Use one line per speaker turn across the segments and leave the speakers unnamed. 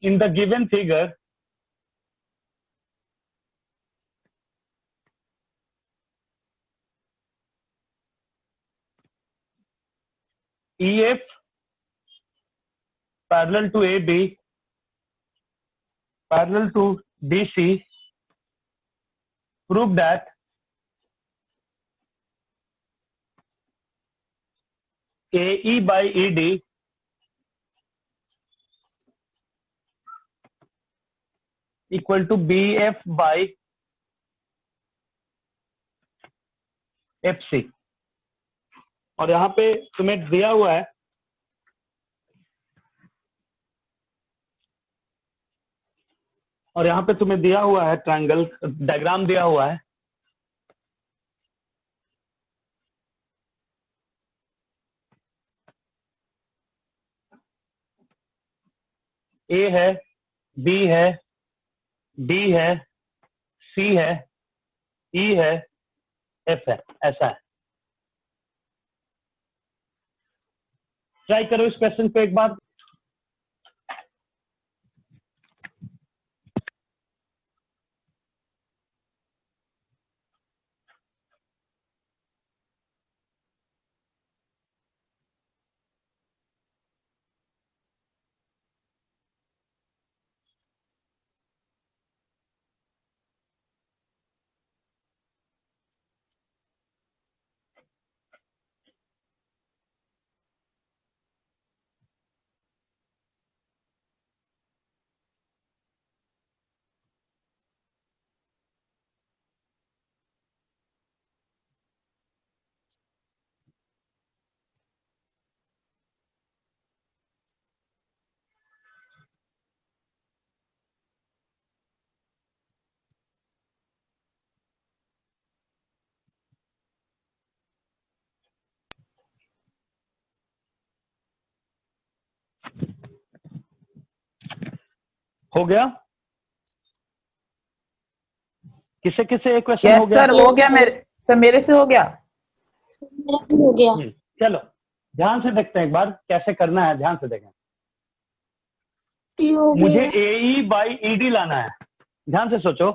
in the given figure, EF parallel to AB parallel to DC, prove that AE by ED equal to BF by FC। और यहाँ पे तुम्हें दिया हुआ है ट्रायंगल डायग्राम दिया हुआ है। ए है, बी है, डी है, सी है, ई है, एफ है, ऐसा है। ट्राई करो इस क्वेश्चन को एक बार। हो गया? किसे किसे एक क्वेश्चन हो गया?
सर हो गया मेरे से हो गया।
हो गया।
चलो ध्यान से देखते हैं एक बार कैसे करना है, ध्यान से देखें। मुझे AE बाई ED लाना है, ध्यान से सोचो।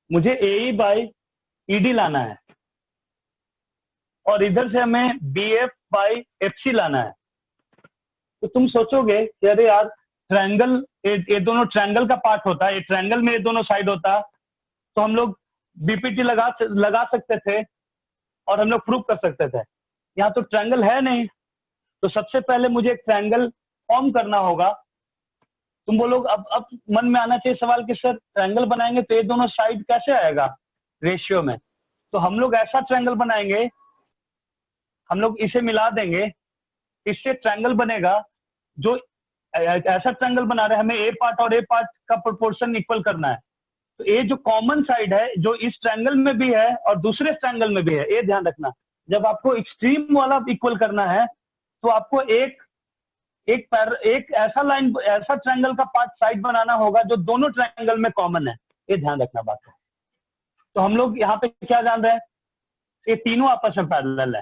मुझे AE बाई ED लाना है और इधर से हमें BF बाई FC लाना है। तो तुम सोचोगे कि अरे यार ट्रायंगल, ये दोनों ट्रायंगल का पार्ट होता है, ये ट्रायंगल में ये दोनों साइड होता तो हम लोग BPT लगा सकते थे और हम लोग प्रूव कर सकते थे। यहाँ तो ट्रायंगल है नहीं, तो सबसे पहले मुझे एक ट्रायंगल फॉर्म करना होगा। तुम बोलोगे अब मन में आना चाहिए सवाल कि सर ट्रायंगल बनाएंगे तो ये दोनों साइड कैसे आएगा रेशियो में? तो हम लोग ऐसा ट्रायंगल बनाएंगे, हम लोग इसे मिला देंगे, इससे ट्रायंगल बनेगा। जो ऐसा ट्रायंगल बना रहे हैं, हमें ए पार्ट और ए पार्ट का प्रोपोर्शन इक्वल करना है। तो ये जो कॉमन साइड है, जो इस ट्रायंगल में भी है और दूसरे ट्रायंगल में भी है, ये ध्यान रखना। जब आपको एक्सट्रीम वाला इक्वल करना है तो आपको एक ऐसा लाइन, ऐसा ट्रायंगल का पार्ट साइड बनाना होगा जो दोनों ट्रायंगल में कॉमन है। ये ध्यान रखना बात है। तो हम लोग यहाँ पे क्या जान रहे हैं, ये तीनों आपस में पैरेलल है।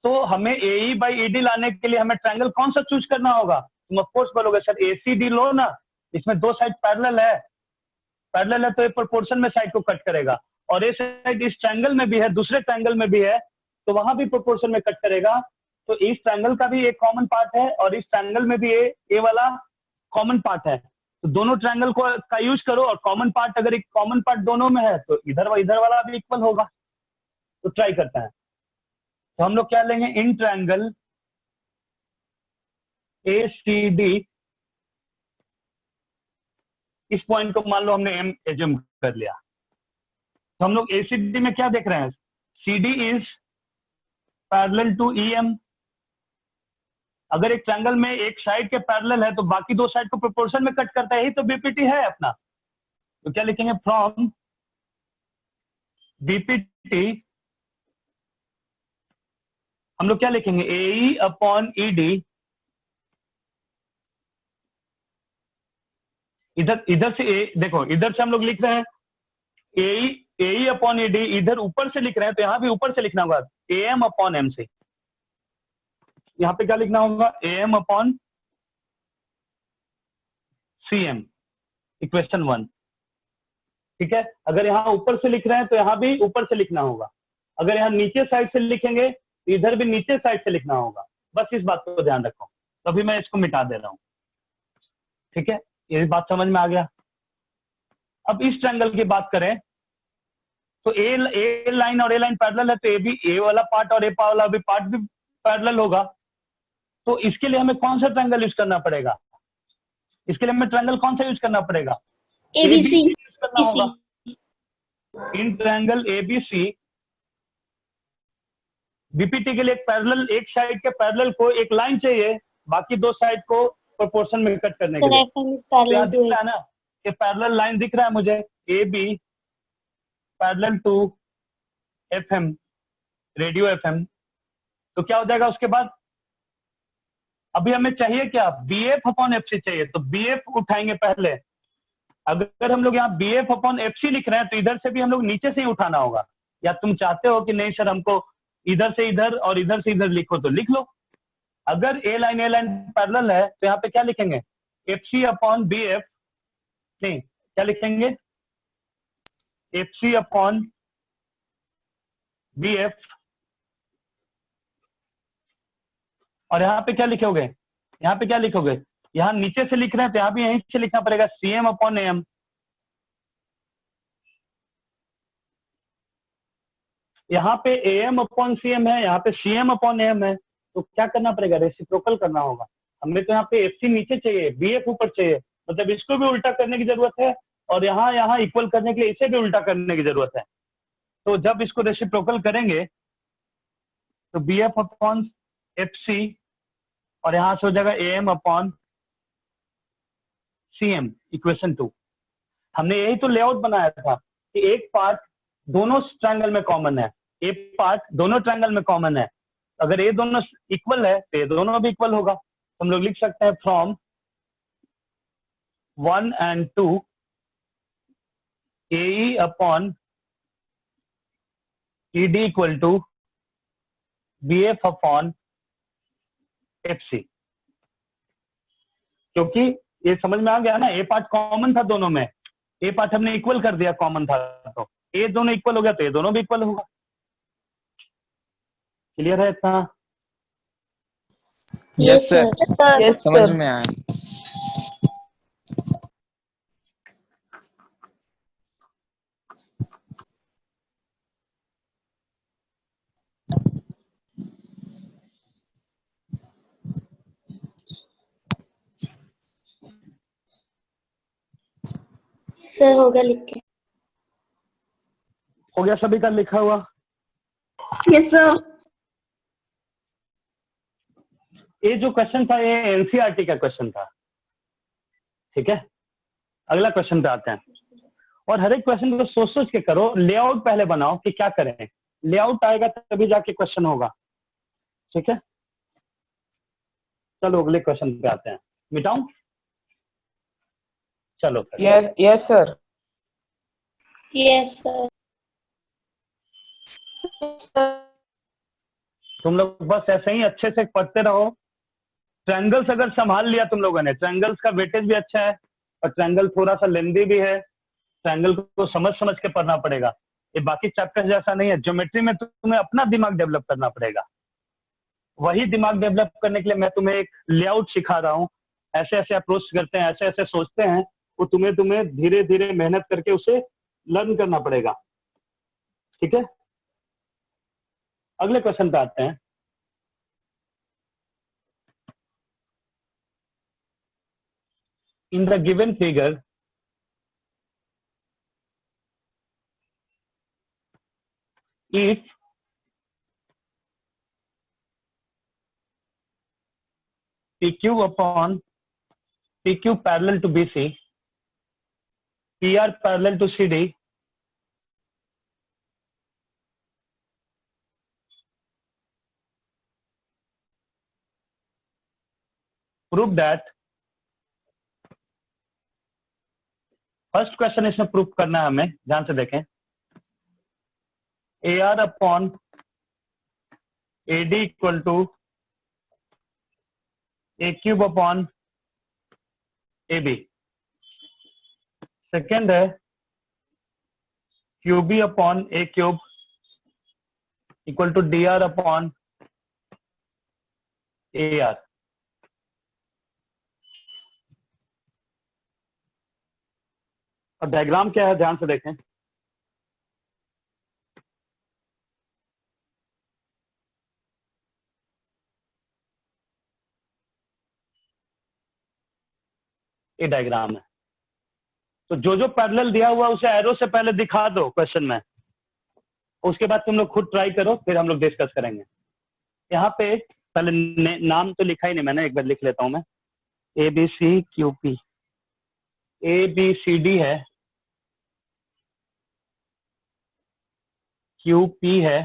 तो हमें AE बाई ED लाने के लिए हमें ट्रायंगल कौन सा चूज करना होगा? तुम ऑफकोर्स बोलोगे सर ACD लो ना, इसमें दो साइड पैरेलल है तो ये प्रोपोर्शन में साइड को कट करेगा। और ये साइड इस ट्रायंगल में भी है, दूसरे ट्रायंगल में भी है, तो वहां भी प्रोपोर्शन में कट करेगा। तो इस ट्रायंगल का भी एक कॉमन पार्ट है और इस ट्रायंगल में भी ये वाला कॉमन पार्ट है। तो दोनों ट्रायंगल को का यूज करो और कॉमन पार्ट, अगर एक कॉमन पार्ट दोनों में है तो इधर वाला भी इक्वल होगा। तो ट्राई करते हैं। तो हम लोग क्या लेंगे, इन ट्रायंगल ACD, इस पॉइंट को मान लो हमने M एज्यूम कर लिया। तो हम लोग ACD में क्या देख रहे हैं, CD is parallel to EM। अगर एक ट्रायंगल में एक साइड के पैरेलल है तो बाकी दो साइड को प्रोपोर्शन में कट करता है, यही तो BPT है अपना। तो क्या लिखेंगे, फ्रॉम BPT हम लोग क्या लिखेंगे, AE अपॉन ED। इधर से देखो, इधर से हम लोग लिख रहे हैं AE अपॉन ED, इधर ऊपर से लिख रहे हैं तो यहाँ भी ऊपर से लिखना होगा AM अपॉन MC। यहाँ पे क्या लिखना होगा, AM अपॉन CM, इक्वेशन 1। ठीक है, अगर यहाँ ऊपर से लिख रहे हैं तो यहाँ भी ऊपर से लिखना होगा, अगर यहाँ नीचे साइड से लिखेंगे तो इधर भी नीचे साइड से लिखना होगा। बस इस बात को ध्यान रखो। तो अभी मैं इसको मिटा दे रहा हूँ। ठीक है, ये बात समझ में आ गया। अब इस ट्रायंगल की बात करें तो ए लाइन और ए लाइन पैरेलल है, तो ए वाला पार्ट और ए वाला भी पार्ट भी पैरेलल होगा। तो इसके लिए हमें कौन सा ट्रायंगल यूज करना पड़ेगा? इसके लिए हमें ट्रायंगल कौन सा यूज करना पड़ेगा?
ABC
यूज करना होगा। इन ट्रायंगल ABC बीपीटी के लिए एक पैरेलल, एक साइड के पैरेलल को एक लाइन चाहिए, बाकी दो साइड को प्रोपोर्शन में कट करने के लिए। तो यहाँ दिख रहा है ना कि पैरेलल लाइन दिख रहा है मुझे, AB parallel to FM, radio FM। तो क्या हो जाएगा उसके बाद? अभी हमें चाहिए क्या? BF अपॉन FC चाहिए, तो BF उठाएंगे पहले। अगर हम लोग यहाँ BF अपॉन FC लिख रहे हैं तो इधर से भी हम लोग नीचे से ही उठाना होगा, या तुम चाहते हो कि नहीं सर हमको इधर से इधर और इधर से इधर लिखो तो लिख लो। अगर ए लाइन पैरेलल है तो यहाँ पे क्या लिखेंगे? FC अपॉन BF, नहीं क्या लिखेंगे? FC upon BF। और यहाँ पे क्या लिखोगे? यहाँ पे क्या लिखोगे? यहाँ नीचे से लिख रहे हैं तो यहाँ भी यहीं से लिखना पड़ेगा, CM अपॉन AM। यहाँ पे AM अपॉन CM है, यहाँ पे CM अपॉन AM है, तो क्या करना पड़ेगा? रेसिप्रोकल करना होगा। हमें तो यहाँ पे FC नीचे चाहिए, BF ऊपर चाहिए, मतलब इसको भी उल्टा करने की जरूरत है, और यहाँ इक्वल करने के लिए इसे भी उल्टा करने की जरूरत है। तो जब इसको रेसिप्रोकल करेंगे तो BF अपॉन FC और यहाँ से हो जाएगा AM अपॉन CM, इक्वेशन 2। हमने यही तो लेआउट बनाया था कि एक पार्ट दोनों ट्रायंगल में कॉमन है, एक पार्ट दोनों ट्रायंगल में कॉमन है। अगर ये दोनों इक्वल है तो ये दोनों भी इक्वल होगा। तो हम लोग लिख सकते हैं from 1 and 2 AE upon ED equal to BF upon FC। क्योंकि ये समझ में आ गया ना, ए पार्ट कॉमन था दोनों में, ए पार्ट हमने इक्वल कर दिया, कॉमन था तो ये दोनों इक्वल हो गया, तो ये दोनों भी इक्वल होगा। क्लियर है इतना?
Yes sir.
यस
समझ
सर।
में आया।
सर हो गया लिख के।
हो गया सभी का लिखा हुआ?
Yes sir.
ये जो क्वेश्चन था ये एनसीईआरटी का क्वेश्चन था। ठीक है, अगला क्वेश्चन पे आते हैं। और हर एक क्वेश्चन को सोच सोच के करो, लेआउट पहले बनाओ कि क्या करें, लेआउट आएगा तभी जाके क्वेश्चन होगा। ठीक है, चलो अगले क्वेश्चन पे आते हैं। मिटाऊं? चलो
yes yes sir.
Yes sir.
तुम लोग बस ऐसे ही अच्छे से पढ़ते रहो। ट्रायंगल्स अगर संभाल लिया तुम लोगों ने, ट्रायंगल्स का वेटेज भी अच्छा है और ट्रायंगल थोड़ा सा लेंदी भी है, ट्रायंगल को समझ समझ के पढ़ना पड़ेगा। ये बाकी चैप्टर जैसा नहीं है। ज्योमेट्री में तुम्हें अपना दिमाग डेवलप करना पड़ेगा। वही दिमाग डेवलप करने के लिए मैं तुम्हें एक लेआउट सिखा रहा हूँ। ऐसे ऐसे अप्रोच करते हैं, ऐसे ऐसे सोचते हैं, वो तुम्हें धीरे धीरे मेहनत करके उसे लर्न करना पड़ेगा। ठीक है, अगले क्वेश्चन पे आते हैं। In the given figure, if PQ upon PQ parallel to BC, PR parallel to CD, prove that। First question इसमें प्रूफ करना है हमें, ध्यान से देखें। AR upon AD equal to A cube upon AB। Second है QB upon A cube equal to DR upon AR। और diagram क्या है ध्यान से देखें। ये डायग्राम है। तो जो जो पैरेलल दिया हुआ उसे एरो से पहले दिखा दो क्वेश्चन में, उसके बाद तुम लोग खुद ट्राई करो, फिर हम लोग डिस्कस करेंगे। यहाँ पे पहले नाम तो लिखा ही नहीं मैंने, एक बार लिख लेता हूं मैं। ABCQP, ABCD है, QP है,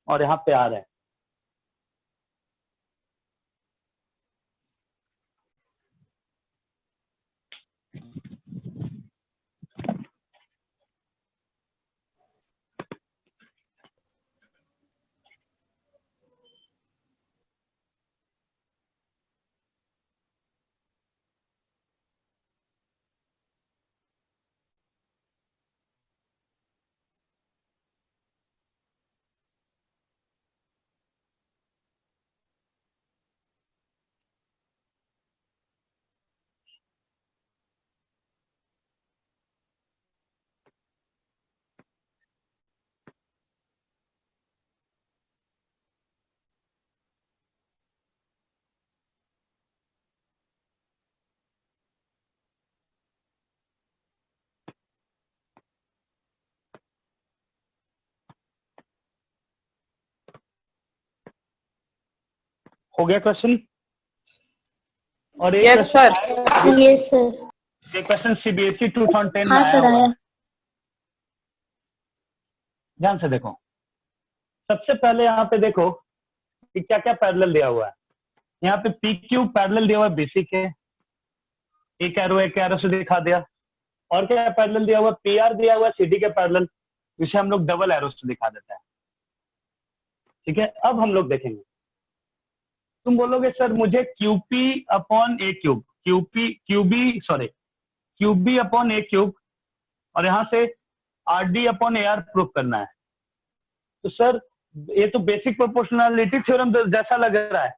और यहाँ पे R है। हो गया क्वेश्चन? और एक
यस सर।
Yes sir.
ये क्वेश्चन CBSE 2010 में
हाँ
आया
सर
हुआ
आया।
है। ध्यान से देखो। सबसे पहले यहाँ पे देखो कि क्या क्या पैरेलल दिया हुआ है। यहाँ पे PQ पैरेलल दिया हुआ है BC के, एक एरो से दिखा दिया। और क्या पैरेलल दिया हुआ है? PR दिया हुआ है CD के पैरेलल, जिसे हम लोग डबल एरो से दिखा देते हैं। ठीक है, अब हम लोग देखेंगे। तुम बोलोगे सर मुझे QP upon A cube, QB upon A cube और यहाँ से RD अपॉन AR प्रूव करना है। तो सर ये तो बेसिक प्रोपोर्शनलिटी थ्योरम जैसा लग रहा है,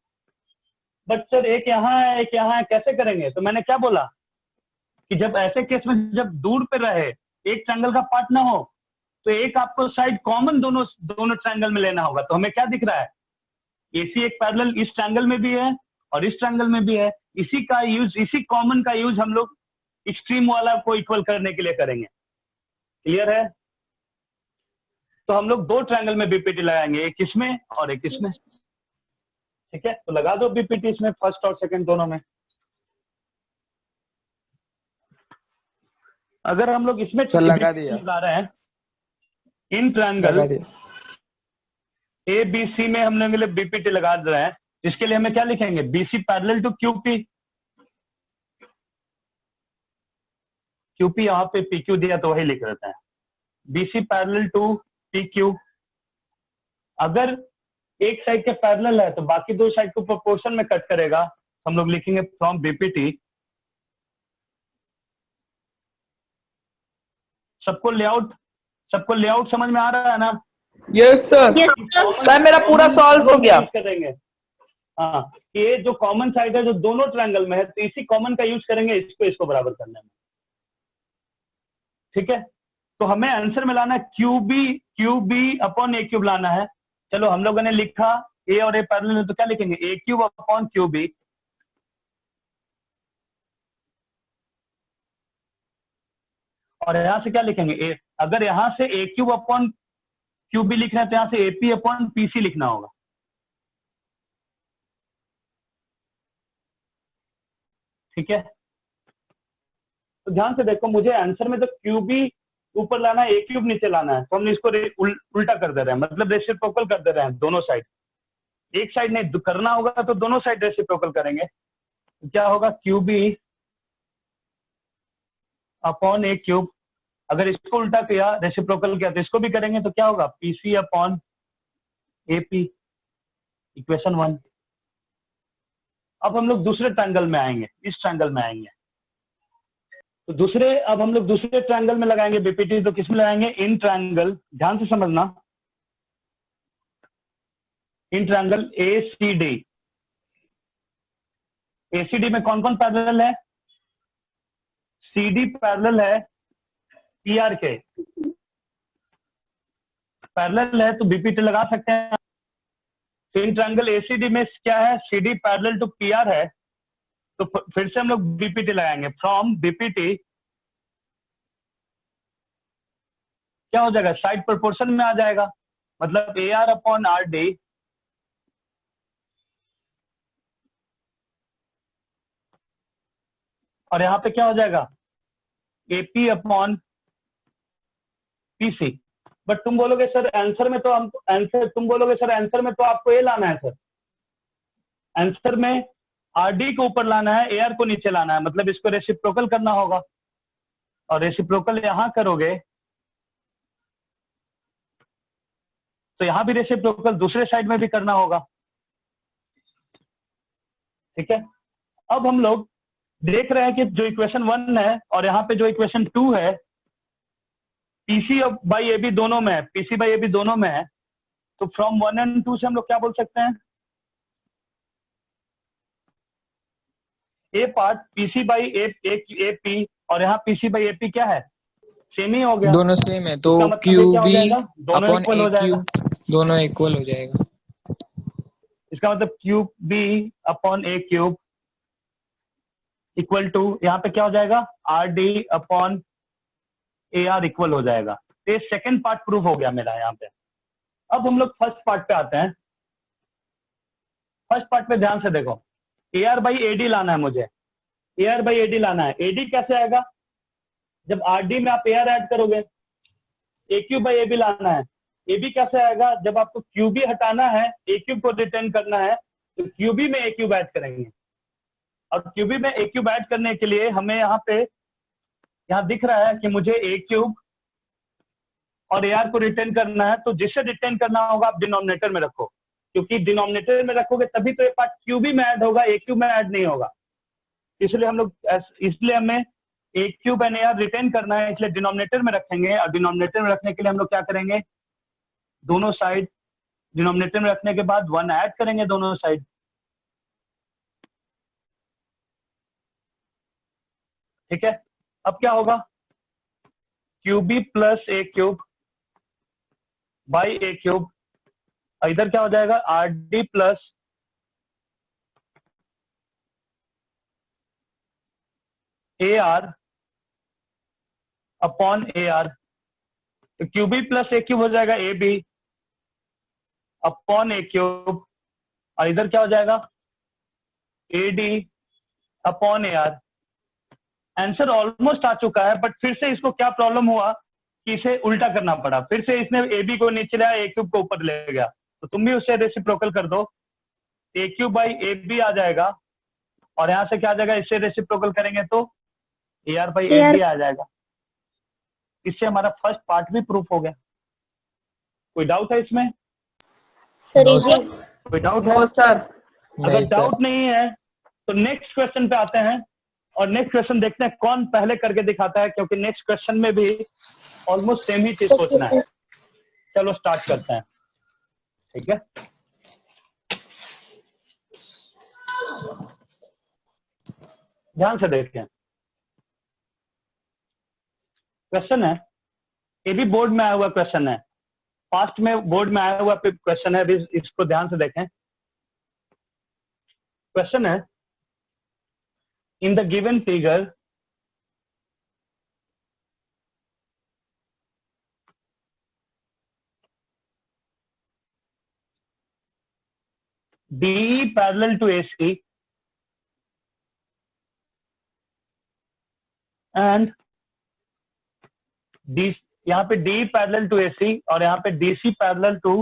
बट सर एक यहाँ है एक यहाँ है, कैसे करेंगे? तो मैंने क्या बोला कि जब ऐसे केस में जब दूर पे रहे, एक ट्रायंगल का पार्ट ना हो, तो एक आपको साइड कॉमन दोनों ट्रायंगल में लेना होगा। तो हमें क्या दिख रहा है? AC एक पैरेलल इस ट्रायंगल में भी है और इस ट्रायंगल में भी है। इसी कॉमन का यूज हम लोग एक्सट्रीम वाला को इक्वल करने के लिए करेंगे। क्लियर है? तो हम लोग दो ट्रायंगल में BPT लगाएंगे, एक इसमें और एक इसमें। ठीक है, तो लगा दो BPT इसमें, फर्स्ट और सेकंड दोनों में। अगर हम लोग इसमें
लगा दिया,
लगा रहे हैं इन ट्रायंगल ABC में हम लोग BPT लगा रहे हैं, इसके लिए हमें क्या लिखेंगे? BC parallel to QP। QP यहाँ पे PQ दिया तो वही लिख देते हैं, BC पैरेलल टू PQ। अगर एक साइड के पैरेलल है तो बाकी दो साइड को प्रोपोर्शन में कट करेगा, हम लोग लिखेंगे फ्रॉम BPT। सबको लेआउट समझ में आ रहा है ना?
Yes sir. सर मेरा पूरा सॉल्व हो गया।
करेंगे हाँ, ये जो कॉमन साइड है जो दोनों ट्रायंगल में है, तो इसी कॉमन का यूज करेंगे इसको बराबर करने में। ठीक है, तो हमें आंसर में लाना है QB अपॉन A क्यूब लाना है। चलो हम लोगों ने लिखा A और A पैरेलल है, तो क्या लिखेंगे? A cube upon QB। और यहां से क्या लिखेंगे? अगर यहां से A क्यूब अपॉन QB लिखना है तो यहां से AP अपॉन PC लिखना होगा। ठीक है, तो ध्यान से देखो, मुझे आंसर में तो QB ऊपर लाना है, A क्यूब नीचे लाना है, तो हमने इसको उल्टा कर दे रहे हैं, मतलब रेसिप्रोकल कर दे रहे हैं दोनों साइड। एक साइड नहीं करना होगा तो दोनों साइड रेसिप्रोकल करेंगे। तो क्या होगा? QB upon A cube. अगर इसको उल्टा किया, रेसिप्रोकल किया, तो इसको भी करेंगे, तो क्या होगा? PC upon AP, equation 1। अब हम लोग दूसरे ट्रायंगल में आएंगे, इस ट्रायंगल में आएंगे। तो अब हम लोग दूसरे ट्रायंगल में लगाएंगे बीपीटी। तो किसमें लगाएंगे? इन ट्रायंगल, ध्यान से समझना, इन ट्रायंगल एसीडी। एसीडी में कौन कौन पैरेलल है? सीडी पैरेलल है पीआर के, पैरेलल है तो बीपीटी लगा सकते हैं। तो इन ट्रायंगल एसीडी में क्या है? सीडी पैरेलल टू पीआर है, तो फिर से हम लोग बीपीटी लगाएंगे। फ्रॉम बीपीटी क्या हो जाएगा? साइड प्रोपोर्शन में आ जाएगा, मतलब ए आर अपॉन आर डी और यहाँ पे क्या हो जाएगा? AP upon PC. बट तुम बोलोगे सर आंसर में तो आंसर में तो आपको ए लाना है सर। आंसर में आरडी को ऊपर लाना है, एआर को नीचे लाना है, मतलब इसको रेसिप्रोकल करना होगा। और रेसिप्रोकल यहां करोगे तो यहां भी रेसिप्रोकल दूसरे साइड में भी करना होगा। ठीक है, अब हम लोग देख रहे हैं कि जो इक्वेशन 1 है और यहाँ पे जो इक्वेशन 2 है, पीसी बाई ए बी दोनों में है, पीसी बाई ए बी दोनों में है। तो फ्रॉम 1 एंड 2 से हम लोग क्या बोल सकते हैं? A part PC by A P और यहाँ पीसी बाई ए पी क्या है? सेम ही हो गया,
दोनों सेम है, तो
इसका मतलब
क्यू
ये क्या हो
बी
जाएगा? दोनों
अपॉन
इक्वल हो
ए
जाएगा।
क्यू दोनों इक्वल हो जाएगा।
इसका मतलब cube B upon A cube equal to, यहाँ पे क्या हो जाएगा? R D upon A R equal हो जाएगा। तो ये सेकेंड पार्ट प्रूफ हो गया मेरा यहाँ पे। अब हम लोग फर्स्ट पार्ट पे आते हैं। फर्स्ट पार्ट पे ध्यान से देखो, ए आर बाई ए डी लाना है मुझे, ए आर बाई ए डी लाना है। ए डी कैसे आएगा? जब आर डी में आप ए आर ऐड करोगे। ए क्यूब बाई ए बी लाना है, ए बी कैसे आएगा? जब आपको क्यू बी हटाना है, ए क्यूब को रिटेन करना है, तो क्यू बी में ए क्यूब ऐड करेंगे। और क्यू बी में ए क्यूब ऐड करने के लिए हमें यहाँ दिख रहा है कि मुझे ए क्यूब और ए आर को रिटेन करना है। तो जिससे रिटेन करना होगा आप डिनोमिनेटर में रखो, क्योंकि डिनोमिनेटर में रखोगे तभी तो ये पार्ट क्यू बी में ऐड होगा, ए क्यूब में ऐड नहीं होगा। इसलिए हमें A cube and A R retain करना है, इसलिए डिनोमिनेटर में रखेंगे। और डिनोमिनेटर में रखने के लिए हम लोग क्या करेंगे? दोनों साइड डिनोमिनेटर में रखने के बाद 1 ऐड करेंगे दोनों साइड। ठीक है, अब क्या होगा? Cube B plus A cube by A cube, इधर क्या हो जाएगा? R D plus A R upon A R. तो Q B plus A cube हो जाएगा A B upon A cube, और इधर क्या हो जाएगा? A D upon A R. Answer almost आ चुका है, बट फिर से इसको क्या प्रॉब्लम हुआ कि इसे उल्टा करना पड़ा। फिर से इसने ए बी को नीचे लाया, ए क्यूब को ऊपर ले गया। तो तुम भी उससे रेसिप्रोकल कर दो, ए क्यूब बाई ए बी आ जाएगा, और यहाँ से क्या आ जाएगा? इससे रेसिप्रोकल करेंगे तो A R by A B आ जाएगा। इससे हमारा फर्स्ट पार्ट भी प्रूफ हो गया। कोई डाउट है इसमें?
Sir easy.
कोई डाउट है?
सर
अगर डाउट नहीं है तो नेक्स्ट क्वेश्चन पे आते हैं, और नेक्स्ट क्वेश्चन देखते हैं कौन पहले करके दिखाता है, क्योंकि नेक्स्ट क्वेश्चन में भी ऑलमोस्ट सेम ही चीज सोचना है। चलो स्टार्ट करते हैं। ठीक है, ध्यान से देखें। क्वेश्चन है, ये भी बोर्ड में आया हुआ क्वेश्चन है, पास्ट में बोर्ड में आया हुआ क्वेश्चन है, अभी इसको ध्यान से देखें। क्वेश्चन है, in the given figure DE parallel to AC and D, यहाँ पे DE parallel to AC और यहाँ पे DC parallel to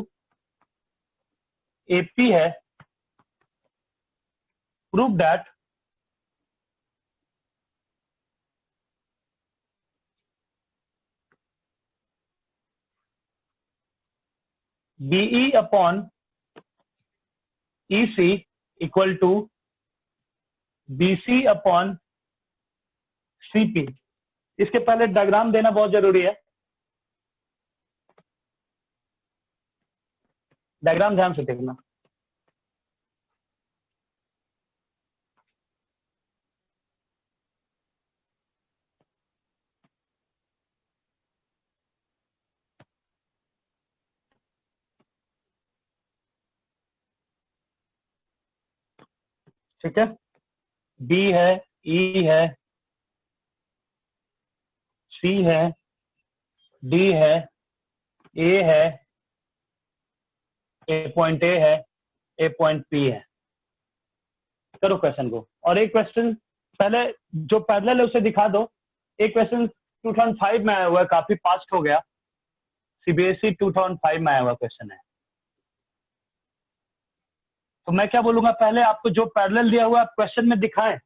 AP है। Prove that BE upon EC equal to BC upon CP। इसके पहले डायग्राम देना बहुत जरूरी है। डायग्राम ध्यान से देखना। ठीक है, B है, E है, C है, D है, A है, A पॉइंट A है, A पॉइंट P है। करो क्वेश्चन को। और एक क्वेश्चन पहले जो पैरेलल है उसे दिखा दो। एक क्वेश्चन 2005 में आया हुआ है, काफी पास्ट हो गया। CBSE 2005 में आया हुआ क्वेश्चन है। तो मैं क्या बोलूंगा, पहले आपको जो पैरेलल दिया हुआ है क्वेश्चन में दिखाएं।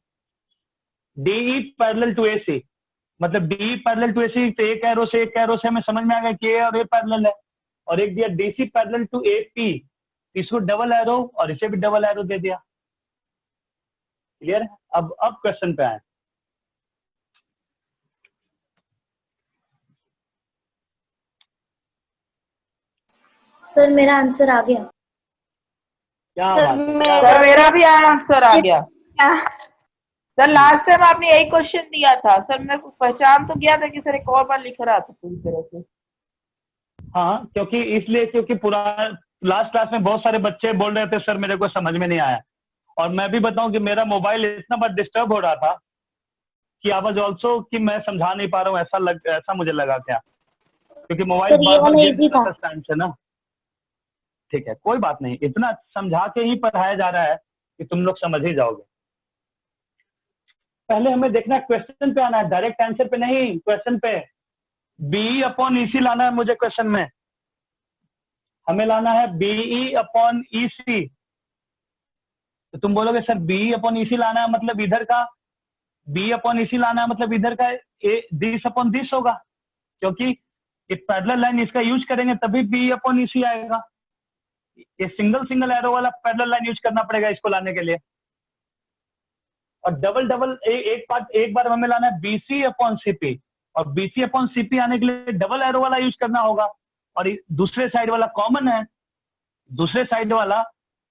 DE पैरेलल टू AC, मतलब DE पैरेलल टू AC, तो एक एरो से हमें समझ में आ गया कि A और A पैरेलल है। और एक दिया DC पैरेलल टू AP, इसको डबल एरो और इसे भी डबल एरो दे दिया। क्लियर है? अब क्वेश्चन पे आए।
सर मेरा आंसर आ गया।
क्या
सर
बात है,
सर मेरा भी आंसर आ गया।
क्या?
सर लास्ट टाइम आपने यही क्वेश्चन दिया था सर, मैं पहचान तो गया था कि सर एक और बार लिख रहा था पूरी तरह से।
हाँ, क्योंकि पूरा लास्ट क्लास में बहुत सारे बच्चे बोल रहे थे सर मेरे को समझ में नहीं आया। और मैं भी बताऊं कि मेरा मोबाइल इतना बार डिस्टर्ब हो रहा था कि आई वाज आल्सो कि मैं समझा नहीं पा रहा हूँ, ऐसा मुझे लगा क्या, क्योंकि मोबाइल
सर ये
बार बार
वाला
गिर
इजी
रहा
था।
था स्टैंड से ना। ठीक है, कोई बात नहीं, इतना समझा के ही पढ़ाया जा रहा है कि तुम लोग समझ ही जाओगे। पहले हमें देखना है, क्वेश्चन पे आना है, डायरेक्ट आंसर पे नहीं, क्वेश्चन पे। BE अपॉन EC लाना है मुझे क्वेश्चन में। हमें लाना है BE अपॉन EC। तो तुम बोलोगे सर BE अपॉन EC लाना है मतलब इधर का, BE अपॉन EC लाना है मतलब इधर का दिस अपॉन दिस होगा, क्योंकि एक पैरेलल लाइन इसका यूज करेंगे तभी BE अपॉन EC आएगा। ये सिंगल एरो वाला पैरेलल लाइन यूज करना पड़ेगा इसको लाने के लिए। और डबल एक बार हमें लाना है BC अपॉन CP, और BC अपॉन CP आने के लिए डबल एरो वाला यूज करना होगा। और दूसरे साइड वाला कॉमन है, दूसरे साइड वाला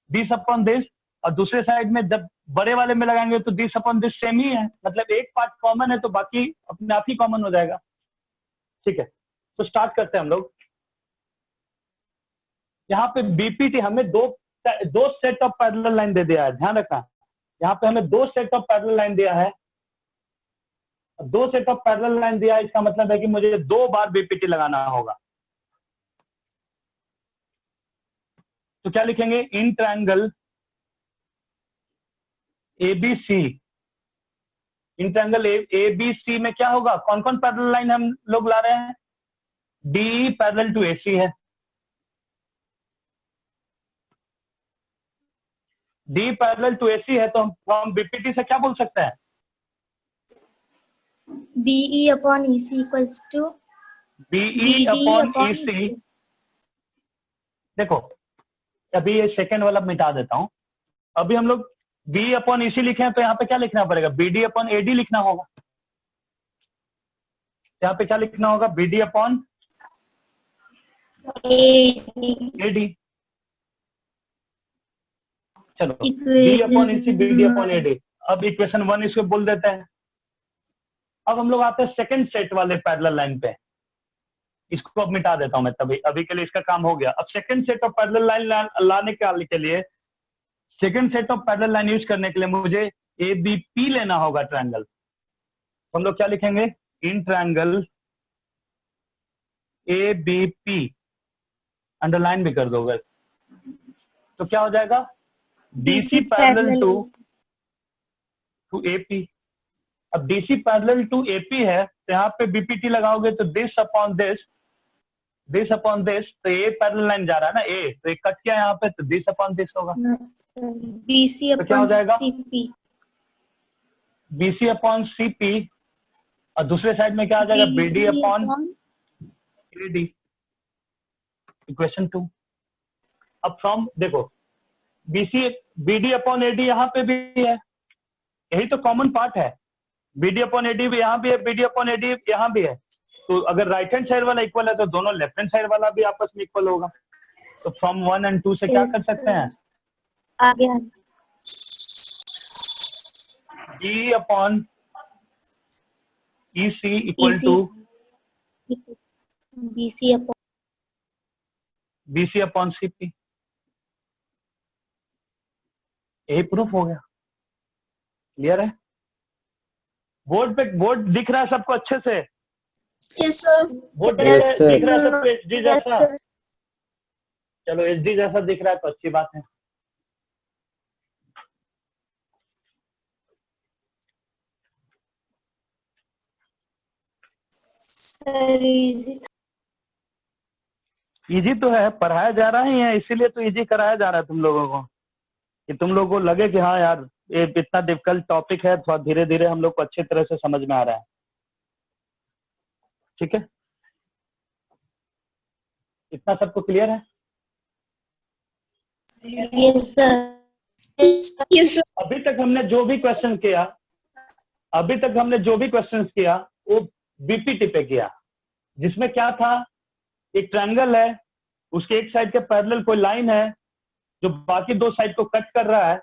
दिस अपॉन दिस, और दूसरे साइड में जब बड़े वाले में लगाएंगे तो दिस अपॉन दिस सेम ही है, मतलब एक पार्ट कॉमन है तो बाकी अपने आप ही कॉमन हो जाएगा। ठीक है, तो स्टार्ट करते हैं हम लोग। यहाँ पे BPT हमें दो सेट ऑफ पैरेलल लाइन दे दिया है, ध्यान रखना। यहाँ पे हमें दो सेट ऑफ पैरेलल लाइन दिया है, दो सेट ऑफ पैरेलल लाइन दिया है, इसका मतलब है कि मुझे 2 बार BPT लगाना होगा। तो क्या लिखेंगे, in triangle ABC, in triangle ABC में क्या होगा, कौन कौन पैरेलल लाइन हम लोग ला रहे हैं। DE पैरेलल टू AC है, D पैरेलल टू AC है, तो हम BPT से क्या बोल सकते हैं,
BE upon EC equals to
BE upon EC। देखो अभी ये सेकेंड वाला मिटा देता हूं। अभी हम लोग BE अपॉन EC लिखे हैं, तो यहाँ पे क्या लिखना पड़ेगा, BD अपॉन AD लिखना होगा। यहाँ पे क्या लिखना होगा, BD अपॉन AD। चलो B upon EC, BD upon AD। अब इक्वेशन 1 इसको बोल देते हैं। अब हम लोग आते हैं सेकंड सेट वाले पैरेलल लाइन पे, इसको अब मिटा देता हूं मैं, तभी अभी के लिए इसका काम हो गया। अब second set of parallel line लाने के लिए, second set of parallel line use करने के लिए मुझे ABP लेना होगा ट्रायंगल। तो हम लोग क्या लिखेंगे, इन ट्रायंगल ABP, अंडरलाइन भी कर दोगे, तो क्या हो जाएगा, DC पैरेलल टू AP। अब DC पैरेलल टू AP है, तो यहाँ पे BPT लगाओगे तो this upon this, this upon this, तो ये पैरेलल लाइन जा रहा है ना A, तो ये कट किया यहाँ पे, तो दिस अपॉन दिस होगा।
BC
तो क्या हो
अपॉन
जाएगा,
CP,
BC अपॉन CP, और दूसरे साइड में क्या आ जाएगा, BD अपॉन AD। इक्वेशन 2। अब फ्रॉम देखो BD अपॉन AD यहाँ पे भी है, यही तो कॉमन पार्ट है। BD अपॉन AD भी यहाँ भी है, BD अपॉन AD यहाँ भी है। तो अगर राइट हैंड साइड वाला इक्वल है तो दोनों लेफ्ट हैंड साइड वाला भी आपस में इक्वल होगा। तो फ्रॉम 1 और 2 से क्या कर सकते हैं?
आ गया।
B upon EC equal to
BC upon
BC upon CP। यही प्रूफ हो गया। क्लियर है? बोर्ड दिख रहा है सबको अच्छे से?
Yes sir.
Board
Yes, sir.
दिख रहा है सबको HD
यस
जैसा?
सर।
चलो HD जैसा दिख रहा है तो अच्छी बात है।
सर इजी
इजी तो है, पढ़ाया जा रहा ही है, इसीलिए तो इजी कराया जा रहा है तुम लोगों को, कि तुम लोगों को लगे कि हाँ यार ये इतना डिफिकल्ट टॉपिक है, थोड़ा धीरे धीरे हम लोग को अच्छी तरह से समझ में आ रहा है। ठीक है, इतना सबको क्लियर है?
Yes sir. Yes sir.
अभी तक हमने जो भी क्वेश्चन किया वो बीपीटी पे किया, जिसमें क्या था, एक ट्रायंगल है, उसके एक साइड के पैरेलल कोई लाइन है जो बाकी दो साइड को कट कर रहा है,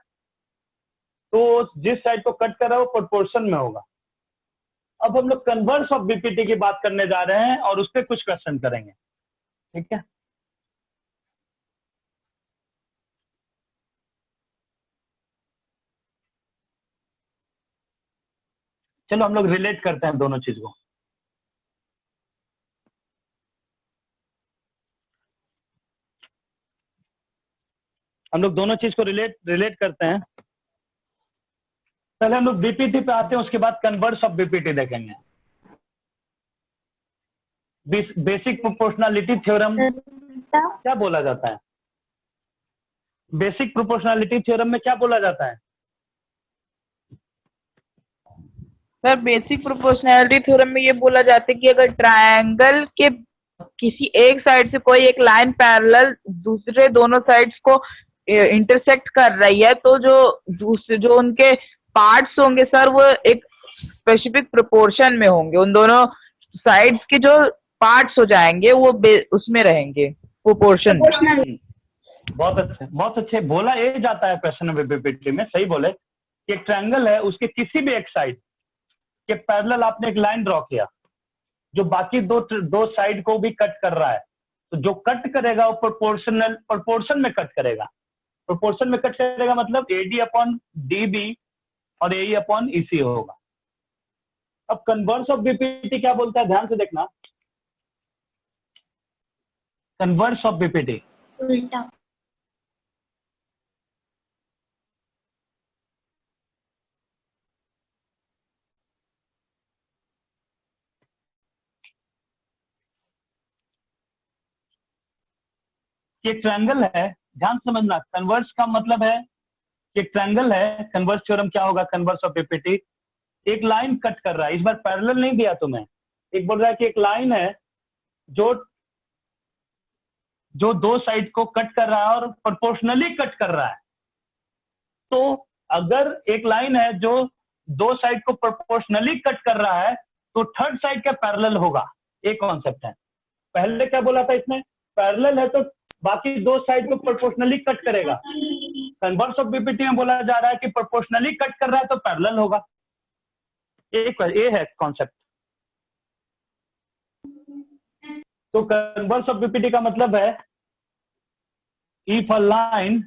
तो जिस साइड को कट कर रहा है वो प्रोपोर्शन में होगा। अब हम लोग कन्वर्स ऑफ बीपीटी की बात करने जा रहे हैं और उस पर कुछ क्वेश्चन करेंगे। ठीक है, चलो हम लोग रिलेट करते हैं दोनों चीज को। हम लोग दोनों चीज को रिलेट करते हैं। पहले हम लोग बीपीटी पे आते हैं, उसके बाद कन्वर्स ऑफ बीपीटी देखेंगे। बेसिक प्रोपोर्शनलिटी थ्योरम क्या बोला जाता है? बेसिक प्रोपोर्शनलिटी थ्योरम में क्या बोला जाता है?
सर बेसिक प्रोपोर्शनैलिटी थ्योरम में ये बोला जाता है कि अगर ट्रायंगल के किसी एक साइड से कोई एक लाइन पैरेलल दूसरे दोनों साइड्स को इंटरसेक्ट कर रही है, तो जो उनके पार्ट्स होंगे सर वो एक स्पेसिफिक प्रोपोर्शन में होंगे, उन दोनों साइड्स के जो पार्ट्स हो जाएंगे वो उसमें रहेंगे प्रोपोर्शन में।
बहुत अच्छे बोला। ये जाता है क्वेश्चन में बीपीटी में, सही बोले कि एक ट्रायंगल है, उसके किसी भी एक साइड के पैरेलल आपने एक लाइन ड्रॉ किया जो बाकी दो साइड को भी कट कर रहा है, तो जो कट करेगा वो प्रोपोर्शन में कट करेगा। प्रोपोर्शन में कट करेगा मतलब AD अपॉन DB और AE अपॉन EC होगा। अब कन्वर्स ऑफ बीपीटी क्या बोलता है, ध्यान से देखना। कन्वर्स ऑफ बीपीटी
उल्टा।
कि एक ट्रायंगल है, ध्यान समझना, कन्वर्स का मतलब है कि एक ट्रायंगल है। कन्वर्स थ्योरम क्या होगा? कन्वर्स ऑफ बीपीटी, एक लाइन कट कर रहा है, इस बार पैरेलल नहीं दिया तुम्हें, एक बोल रहा है कि एक लाइन है जो दो साइड को कट कर रहा है और प्रोपोर्शनली कट कर रहा है। तो अगर एक लाइन है जो दो साइड को प्रोपोर्शनली कट कर रहा है तो थर्ड साइड का पैरेलल होगा। एक कॉन्सेप्ट है। पहले क्या बोला था इसमें? पैरेलल है तो बाकी दो साइड को प्रोपोर्शनली कट करेगा। कन्वर्स ऑफ बीपीटी में बोला जा रहा है कि प्रोपोर्शनली कट कर रहा है तो पैरेलल होगा। ये है कॉन्सेप्ट। तो कन्वर्स ऑफ बीपीटी का मतलब है इफ अ लाइन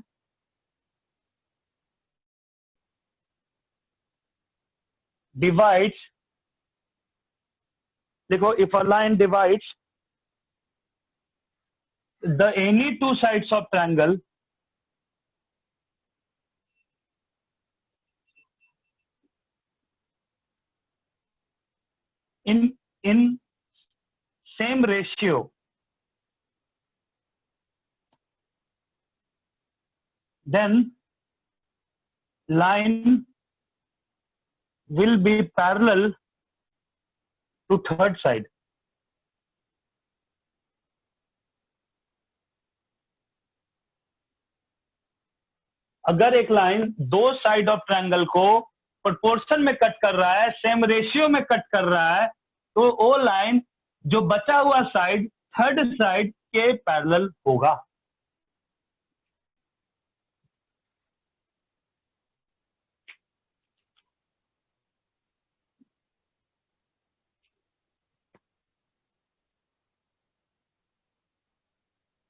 divides, देखो, if a line divides the any two sides of triangle in same ratio, then line will be parallel to third side. अगर एक लाइन दो साइड ऑफ ट्रायंगल को proportion में cut कर रहा है, same ratio में कट कर रहा है, तो वो लाइन जो बचा हुआ साइड थर्ड साइड के पैरेलल होगा।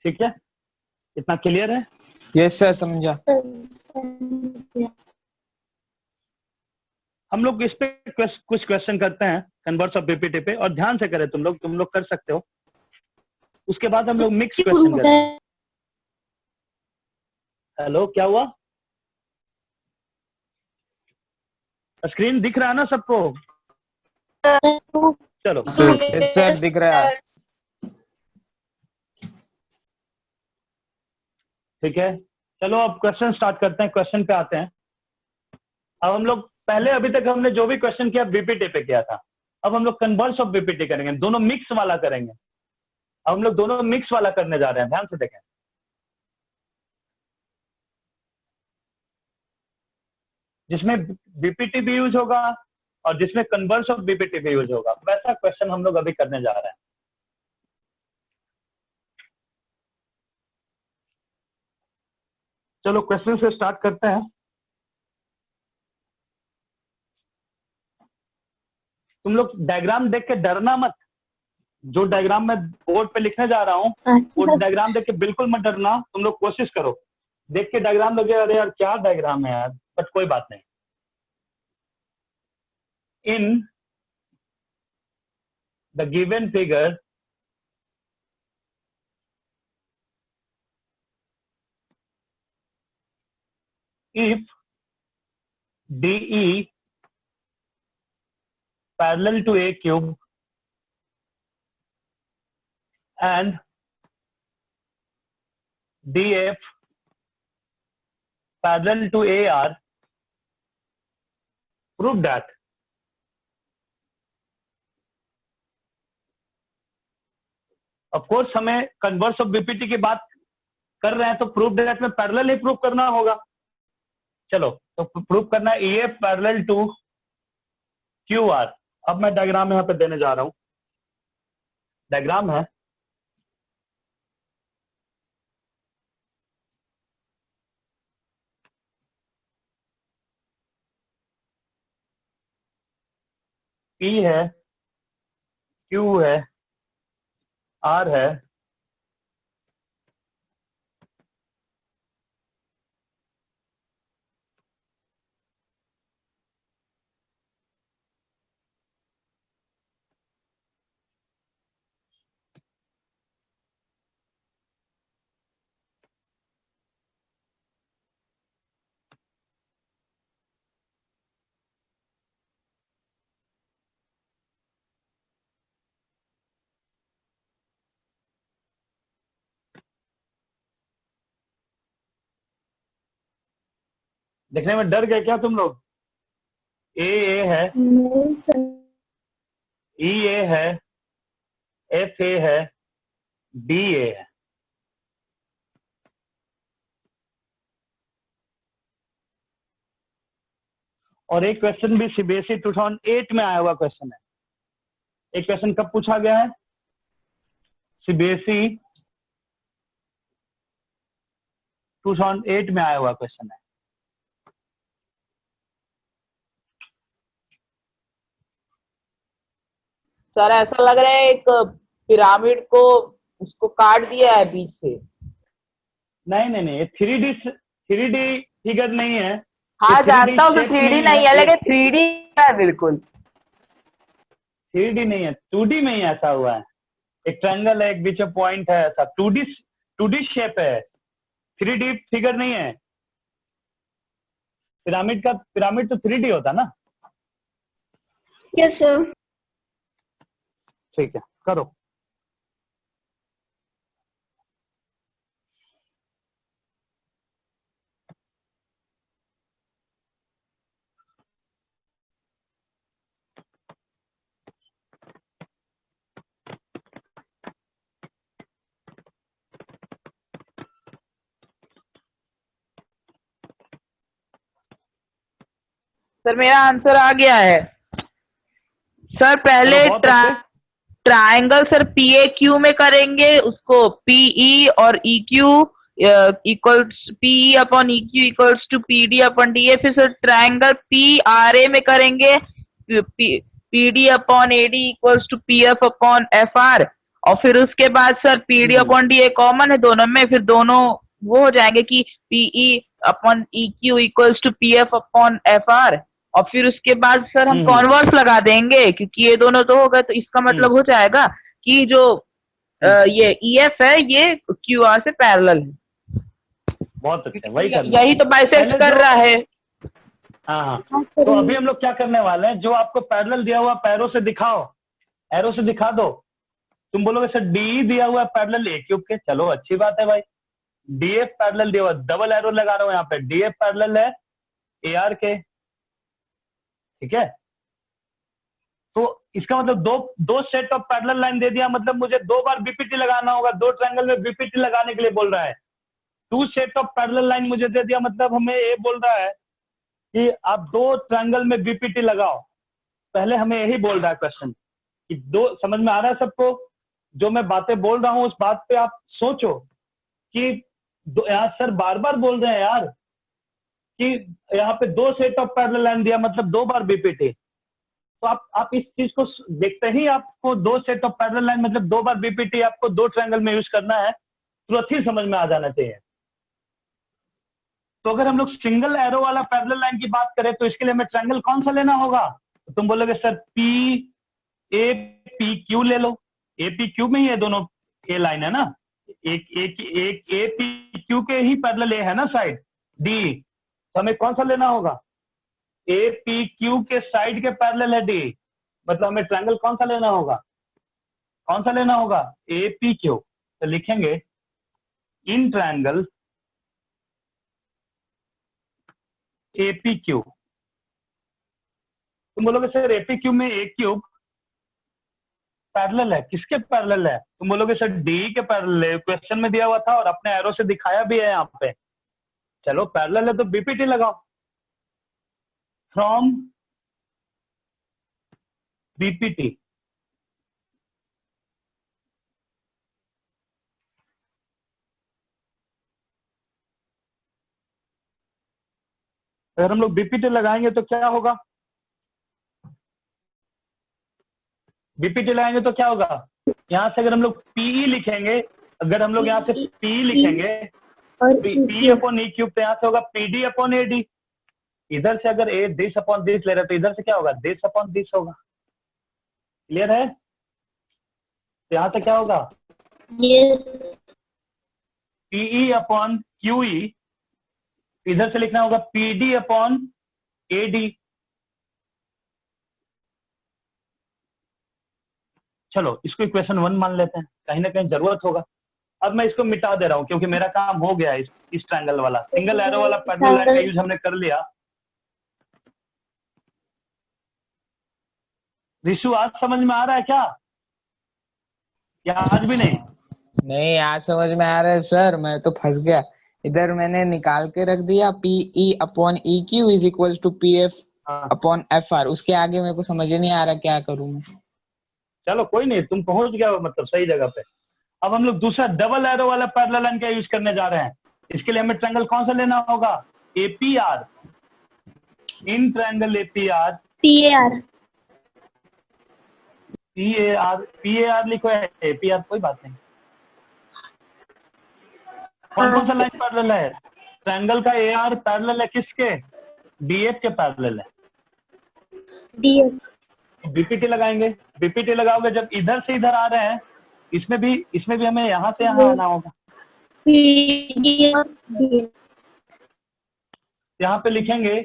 ठीक है, इतना क्लियर है?
यस सर, समझा।
हम लोग इस पे कुछ क्वेश्चन करते हैं कन्वर्स ऑफ बीपीटी पे, और ध्यान से करें, तुम लोग कर सकते हो। उसके बाद हम लोग मिक्स क्वेश्चन करते हैं। हेलो, क्या हुआ? स्क्रीन दिख रहा है ना सबको? चलो,
यस सर, दिख रहा है।
ठीक है, चलो अब क्वेश्चन स्टार्ट करते हैं, क्वेश्चन पे आते हैं। अब हम लोग पहले, अभी तक हमने जो भी क्वेश्चन किया बीपीटी पे किया था, अब हम लोग कन्वर्स ऑफ बीपीटी करेंगे, दोनों मिक्स वाला करेंगे। अब हम लोग दोनों मिक्स वाला करने जा रहे हैं, ध्यान से देखें। जिसमें बीपीटी भी यूज होगा और जिसमें कन्वर्स ऑफ बीपीटी भी यूज होगा, वैसा क्वेश्चन हम लोग अभी करने जा रहे हैं। चलो क्वेश्चन से स्टार्ट करते हैं। तुम लोग डायग्राम देख के डरना मत। जो डायग्राम मैं बोर्ड पे लिखने जा रहा हूँ, वो डायग्राम देख के बिल्कुल मत डरना। तुम लोग कोशिश करो, देख के डायग्राम लगे, अरे यार क्या डायग्राम है यार, बट कोई बात नहीं। In the given figure, if DE parallel to a cube and DF parallel to AR, prove that। Of course हमें कन्वर्स ऑफ बीपीटी की बात कर रहे हैं, तो प्रूफ दैट में पैरेलल ही प्रूफ करना होगा। चलो, तो प्रूफ करना है EF पैरेलल टू QR। अब मैं डायग्राम यहाँ पे देने जा रहा हूँ। डायग्राम है, P है, Q है, R है, देखने में डर गए क्या तुम लोग? A है, E है, F है, D है। और एक क्वेश्चन भी सीबीएसई 2008 में आया हुआ क्वेश्चन है। एक क्वेश्चन कब पूछा गया है? सीबीएसई 2008 में आया हुआ क्वेश्चन है।
सर ऐसा लग रहा है एक पिरामिड को उसको काट दिया है बीच से।
नहीं नहीं नहीं, ये 3D फिगर नहीं है।
हाँ,
3D
जानता हूँ
shape
3D नहीं है, लेकिन 3D है बिल्कुल।
3D नहीं है, 2D में ही ऐसा हुआ है। एक ट्रायंगल है, एक बीच में पॉइंट है, ऐसा 2D शेप है, 3D फिगर नहीं है। पिरामिड तो 3D होता ना।
Yes sir.
ठीक है, करो।
सर मेरा आंसर आ गया है सर। पहले
चलो, बहुत अच्छे।
Triangle sir P A Q में करेंगे, उसको पीई और E Q equals P E upon E Q equals to P D upon D A. फिर sir triangle P R A में करेंगे, P D upon A D equals to P F upon F R. और फिर उसके बाद sir P D upon D A common है दोनों में, फिर दोनों वो हो जाएंगे कि P E upon E Q equals to P F upon F R. और फिर उसके बाद सर हम कॉन्वर्स लगा देंगे, क्योंकि ये दोनों तो हो गए, तो इसका मतलब हो जाएगा कि जो ये ई एफ है ये क्यू आर से पैरेलल है।
बहुत अच्छा, वही करना।
यही तो बाइसेक्ट
पहले
कर
जो-
रहा है।
हाँ हाँ, तो अभी हम लोग क्या करने वाले हैं, जो आपको पैरेलल दिया हुआ पैरों से दिखाओ, एरो से दिखा दो। तुम बोलोगे सर डी दिया हुआ है पैरेलल ए क्यूब के, चलो अच्छी बात है भाई। डी एफ पैरेलल दिया हुआ, डबल एरो लगा रहा हूं यहाँ पे, डी एफ पैरेलल है ए आर के, ठीक है। तो इसका मतलब दो सेट ऑफ पैरेलल लाइन दे दिया, मतलब मुझे 2 बार बीपीटी लगाना होगा। 2 ट्रायंगल में बीपीटी लगाने के लिए बोल रहा है। 2 सेट ऑफ पैरेलल लाइन मुझे दे दिया, मतलब हमें ये बोल रहा है कि आप 2 ट्रायंगल में बीपीटी लगाओ। पहले हमें यही बोल रहा है क्वेश्चन कि 2, समझ में आ रहा है सबको? जो मैं बातें बोल रहा हूं उस बात पे आप सोचो कि यहाँ सर बार बार बोल रहे हैं यार कि यहाँ पे 2 सेट ऑफ पैरेलल लाइन दिया, मतलब 2 बार बीपीटी। तो आप इस चीज को देखते ही आपको 2 सेट ऑफ पैरेलल लाइन मतलब 2 बार बीपीटी आपको 2 ट्रायंगल में यूज करना है, तुरंत ही समझ में आ जाना चाहिए। तो अगर हम लोग सिंगल एरो वाला पैरेलल लाइन की बात करें तो इसके लिए हमें ट्रायंगल कौन सा लेना होगा? तो तुम बोलोगे sir P A P Q ले लो। ए पी क्यू में ही ये दोनों ए लाइन है ना, एक ए पी क्यू के ही पैरेलल ए है ना साइड डी। तो हमें कौन सा लेना होगा? ए पी क्यू के साइड के पैरेलल है डी, मतलब हमें ट्रायंगल कौन सा लेना होगा? कौन सा लेना होगा? A P Q. तो लिखेंगे in triangle A P Q. तुम बोलोगे सर ए पी क्यू में ए क्यूब पैरेलल है, किसके पैरेलल है? तुम बोलोगे सर डी के पैरेलल है, क्वेश्चन में दिया हुआ था और अपने एरो से दिखाया भी है यहाँ पे। चलो पैरेलल है तो बीपीटी लगाओ। फ्रॉम बीपीटी अगर हम लोग बीपीटी लगाएंगे तो क्या होगा? बीपीटी लगाएंगे तो क्या होगा? यहाँ से अगर हम लोग पीई लिखेंगे, अगर हम लोग यहाँ से पी लिखेंगे पी अपॉन ई क्यूब, तो यहाँ से होगा पीडी अपॉन ए डी। इधर से अगर ए दिस अपॉन दिस ले रहे तो इधर से क्या होगा? दिस अपॉन दिस होगा। क्लियर है? तो यहाँ से क्या होगा?
Yes.
पीई अपॉन क्यूई, इधर से लिखना होगा पीडी अपॉन ए डी। चलो इसको इक्वेशन 1 मान लेते हैं, कहीं ना कहीं जरूरत होगा। अब मैं इसको मिटा दे रहा हूं क्योंकि मेरा काम हो गया है। इस ट्रायंगल वाला सिंगल एरो वाला पैरेलल लाइन का यूज हमने कर लिया। ऋषु आज समझ में आ रहा है क्या, या आज भी नहीं?
नहीं, आज समझ में आ रहा है सर, मैं तो फंस गया। इधर मैंने निकाल के रख दिया P E upon E Q is equal to P F
हाँ
अपॉन एफ आर। उसके आगे मेरे को समझ ही नहीं आ रहा क्या करूं मैं।
चलो कोई नहीं, तुम पहुंच गया हो मतलब सही जगह पे। अब हम लोग दूसरा डबल एरो वाला पैरेलल लाइन का यूज करने जा रहे हैं। इसके लिए हमें ट्रायंगल कौन सा लेना होगा? APR. In triangle APR
PAR.
PAR लिखो, एपीआर कोई बात नहीं। कौन सा लाइन पैरेलल है? ट्रायंगल का एआर पैरेलल है किसके? डीएफ के पैरेलल है।
DF.
बीपीटी लगाएंगे। बीपीटी लगाओगे जब इधर से इधर आ रहे हैं, इसमें भी हमें यहाँ से यहाँ आना होगा।
PD और DF.
यहाँ पे लिखेंगे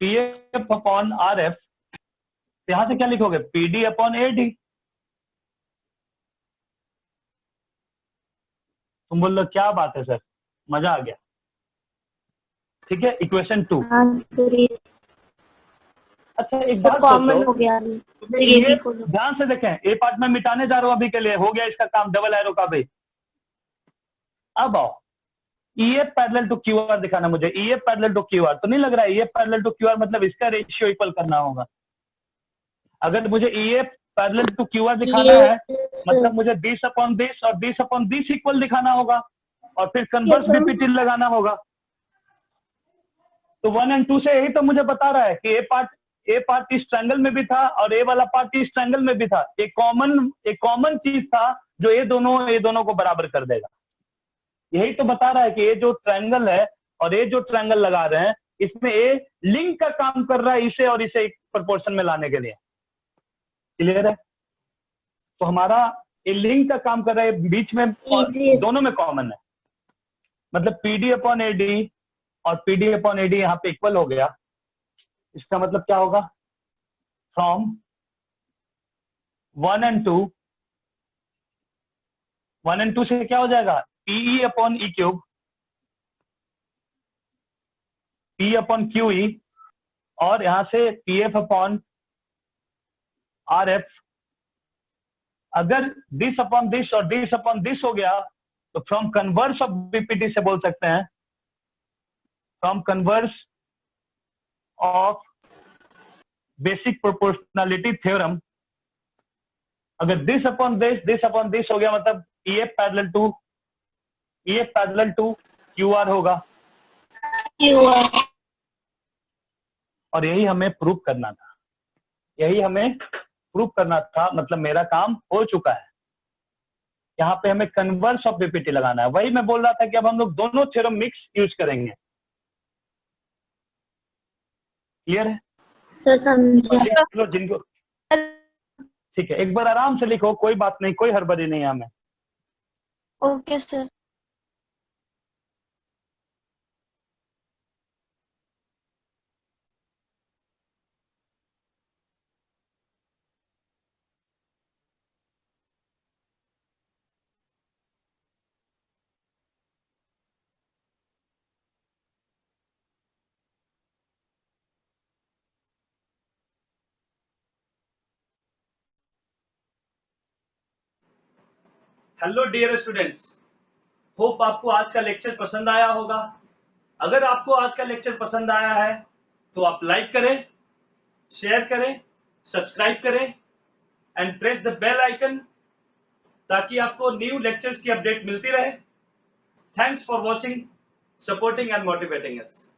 पीएफ अपॉन आर एफ। यहाँ से क्या लिखोगे? PD upon A D. तुम बोल लो क्या बात है सर, मजा आ गया। ठीक है, इक्वेशन 2।
हाँ सर, ये
अच्छा एक
सब
बात
कॉमन
सोचो,
हो गया अभी।
तुम्हें
ये
ये
भी खोलो।
ध्यान से देखें, ए पार्ट में मिटाने जा रहा हूं अभी के लिए, हो गया इसका काम डबल एरो का भी। अब आओ, EF पैरेलल टू QR दिखाना है मुझे, EF पैरेलल टू QR तो नहीं लग रहा है, EF पैरेलल टू QR मतलब इसका रेशियो इक्वल करना होगा। अगर मुझे EF पैरेलल टू QR दिखाना है मतलब मुझे 20/20 और 20/20 इक्वल दिखाना होगा और फिर कन्वर्स
Yes, sir.
बीपीटी लगाना होगा। तो 1 और 2 से यही तो मुझे बता रहा है कि ए पार्ट इस ट्रायंगल में भी था और ए वाला पार्ट इस ट्रायंगल में भी था। एक कॉमन चीज था जो ये दोनों को बराबर कर देगा। यही तो बता रहा है कि ये जो ट्रायंगल है और ये जो ट्रायंगल लगा रहे हैं इसमें ए लिंक का काम कर रहा है इसे और इसे एक प्रोपोर्शन में लाने के लिए। क्लियर है? तो हमारा ये लिंक का काम कर रहा है, बीच में
Easy.
दोनों में कॉमन है, मतलब PD/AD और PD/AD यहाँ पे इक्वल हो गया। इसका मतलब क्या होगा? फ्रॉम 1 और 2, 1 और 2 से क्या हो जाएगा? PE/E³ P/QE और यहां से PF/RF। अगर this/this और this/this हो गया तो फ्रॉम कन्वर्स ऑफ बीपीटी से बोल सकते हैं, from converse of basic proportionality theorem, अगर this/this हो गया मतलब EF पैरेलल टू QR होगा।
QR.
और यही हमें प्रूव करना था, मतलब मेरा काम हो चुका है। यहाँ पे हमें कन्वर्स ऑफ बीपीटी लगाना है। वही मैं बोल रहा था कि अब हम लोग दोनों थ्योरम मिक्स यूज करेंगे। क्लियर है?
सर समझा।
चलो जिनको ठीक है एक बार आराम से लिखो, कोई बात नहीं, कोई हड़बड़ी नहीं है हमें।
Okay sir.
Hello dear students, hope आपको आज का लेक्चर पसंद आया होगा। अगर आपको आज का लेक्चर पसंद आया है तो आप लाइक करें, शेयर करें, सब्सक्राइब करें and press the bell icon ताकि आपको न्यू लेक्चर्स की अपडेट मिलती रहे। Thanks for watching, supporting and motivating us.